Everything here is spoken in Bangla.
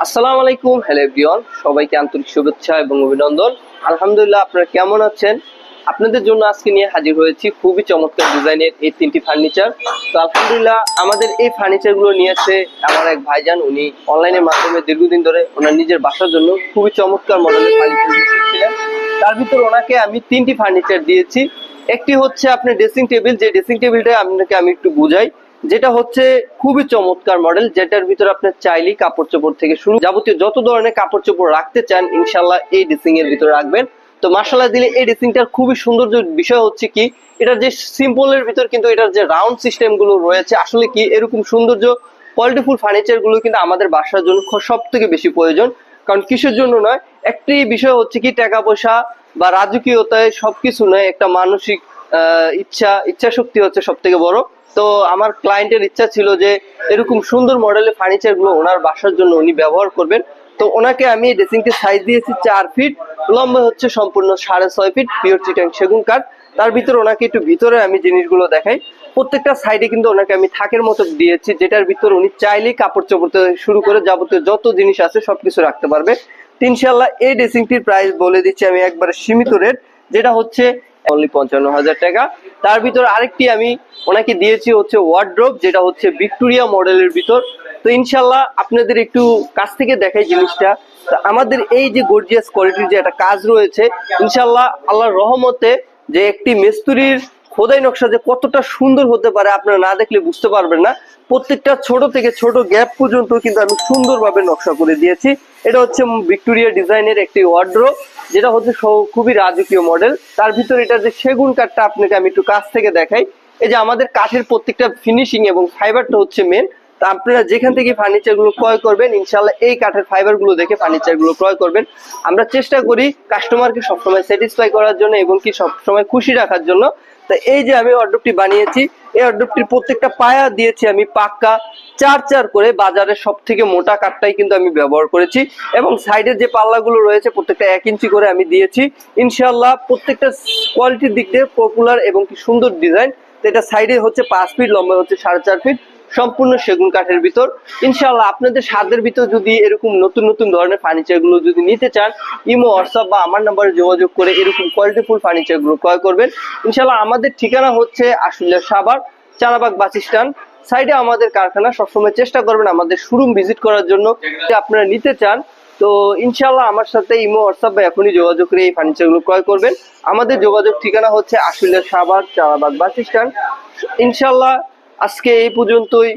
আসসালামু আলাইকুম, হ্যালো এভরিওয়ান, সবাইকে আন্তরিক শুভেচ্ছা এবং অভিনন্দন। আলহামদুলিল্লাহ, আপনারা কেমন আছেন? আপনাদের জন্য আজকে নিয়ে হাজির হয়েছি খুবই চমৎকার ডিজাইনের এই তিনটি ফার্নিচার। তো আলহামদুলিল্লাহ, আমাদের এই ফার্নিচার গুলো নিয়েছে আমার এক ভাইজান। উনি অনলাইনের মাধ্যমে দীর্ঘদিন ধরে ওনার নিজের বাসার জন্য খুবই চমৎকার মডেলের ফার্নিচার দিয়েছিলেন। তার ভিতর ওনাকে আমি তিনটি ফার্নিচার দিয়েছি। একটি হচ্ছে আপনার ড্রেসিং টেবিল, যে ড্রেসিং টেবিলটা আপনাকে আমি একটু বুঝাই। যেটা হচ্ছে খুবই চমৎকার মডেল, যেটার ভিতরে আপনার চাইলেই কাপড় চোপড় থেকে শুরু যাবতীয় যত ধরনের কাপড় চোপড় রাখতে চান ইনশাল্লাহ এই ড্রেসিং এর ভিতরে রাখবেন। তো মাশাআল্লাহ দিলে এই ড্রেসিংটার খুবই সৌন্দর্য বিষয় হচ্ছে কি, এটার যে সিম্পলের ভিতর কিন্তু এটার যে রাউন্ড সিস্টেম গুলো রয়েছে, আসলে কি এরকম সৌন্দর্য কোয়ালিটিফুল ফার্নিচার গুলো কিন্তু আমাদের বাসার জন্য সব থেকে বেশি প্রয়োজন। কারণ কিসের জন্য নয়, একটি বিষয় হচ্ছে কি টাকা পয়সা বা রাজকীয়তায় সবকিছু নয়, একটা মানসিক ইচ্ছা শক্তি হচ্ছে সব থেকে বড়। তো আমার ক্লায়েন্টের ইচ্ছা ছিল যে এরকম সুন্দর মডেলের ফার্নিচার গুলো ওনার বাসার জন্য উনি ব্যবহার করবেন। তো ওনাকে আমি ড্রেসিংটির সাইজ দিয়েছি 4 ফিট, লম্বা হচ্ছে সম্পূর্ণ 6.5 ফিট, পিওর চিটাং সেগুন কাঠ। তার ভিতরে ওনাকে একটু ভিতরে আমি জিনিসগুলো দেখাই। প্রত্যেকটা সাইডে কিন্তু ওনাকে আমি থাকের মতো দিয়েছি, যেটার ভিতরে উনি চাইলেই কাপড় চোপড় থেকে শুরু করে যাবতীয় যত জিনিস আছে সবকিছু রাখতে পারবে। ইনশাল্লাহ এই ড্রেসিংটির প্রাইস বলে দিচ্ছি আমি একবারে সীমিত রেট, যেটা হচ্ছে অনলি 55,000 টাকা। তার ভিতর আরেকটি আমি ওনাকে দিয়েছি হচ্ছে ওয়ার্ড্রোব, যেটা হচ্ছে ভিক্টোরিয়া মডেলের ভিতর। তো ইনশাল্লাহ আপনাদের একটু কাছ থেকে দেখাই জিনিসটা। তো আমাদের এই যে গর্জিয়াস কোয়ালিটির যে একটা কাজ রয়েছে, ইনশাল্লাহ আল্লাহর রহমতে যে একটি মিস্ত্রির খোদাই নকশা যে কতটা সুন্দর হতে পারে আপনারা না দেখলে বুঝতে পারবেন না। প্রত্যেকটা ছোট থেকে ছোট গ্যাপ পর্যন্ত কিন্তু আমি সুন্দরভাবে নকশা করে দিয়েছি। এটা হচ্ছে ভিক্টোরিয়া ডিজাইনের একটি ওয়ার্ড্রোব, যেটা হচ্ছে খুবই রাজকীয় মডেল। তার ভিতরে এটা যে সেগুন কাঠটা আপনাকে আমি একটু কাছ থেকে দেখাই। এই যে আমাদের কাঠের প্রত্যেকটা ফিনিশিং এবং ফাইবারটা হচ্ছে মেন। তা আপনারা যেখান থেকে ফার্নিচার গুলো ক্রয় করবেন ইনশাল্লাহ এই কাঠের ফাইবার গুলো দেখে ফার্নিচার গুলো ক্রয় করবেন। আমরা চেষ্টা করি কাস্টমারকে সবসময় স্যাটিসফাই করার জন্য এবং কি সবসময় খুশি রাখার জন্য। তা এই যে আমি অর্ডারটি বানিয়েছি, এই অর্ডারটির প্রত্যেকটা পায়া দিয়েছি আমি পাক্কা 4 করে, বাজারের সব থেকে মোটা কাঠটাই কিন্তু আমি ব্যবহার করেছি। এবং সাইডের যে পাল্লাগুলো রয়েছে প্রত্যেকটা 1 ইঞ্চি করে আমি দিয়েছি। ইনশাল্লাহ প্রত্যেকটা কোয়ালিটির দিক দিয়ে পপুলার এবং কি সুন্দর ডিজাইন। তো এটা সাইডে হচ্ছে 5 ফিট, লম্বা হচ্ছে 4.5 ফিট, সম্পূর্ণ সেগুন কাঠের ভিতর। ইনশাল্লাহ আপনাদের স্বাদের ভিতর যদি এরকম নতুন নতুন ধরনের ফার্নিচার গুলো যদি নিতে চান, ইমো, হোয়াটসঅ্যাপ বা আমার নাম্বারে যোগাযোগ করে এরকম কোয়ালিটিফুল ফার্নিচার গুলো ক্রয় করবেন। ইনশাল্লাহ আমাদের ঠিকানা হচ্ছে আশুলিয়া সাভার, চারাবাগ বাস স্ট্যান্ড সাইডে আমাদের কারখানা। সবসময় চেষ্টা করবেন আমাদের শোরুম ভিজিট করার জন্য যদি আপনারা নিতে চান। তো ইনশাল্লাহ আমার সাথে ইমো, হোয়াটসঅ্যাপ বা এখনই যোগাযোগ করে এই ফার্নিচার গুলো ক্রয় করবেন। আমাদের যোগাযোগ ঠিকানা হচ্ছে আশুলিয়া সাভার, চারাবাগ বাস স্ট্যান্ড। ইনশাল্লাহ আজকে এই পর্যন্তই।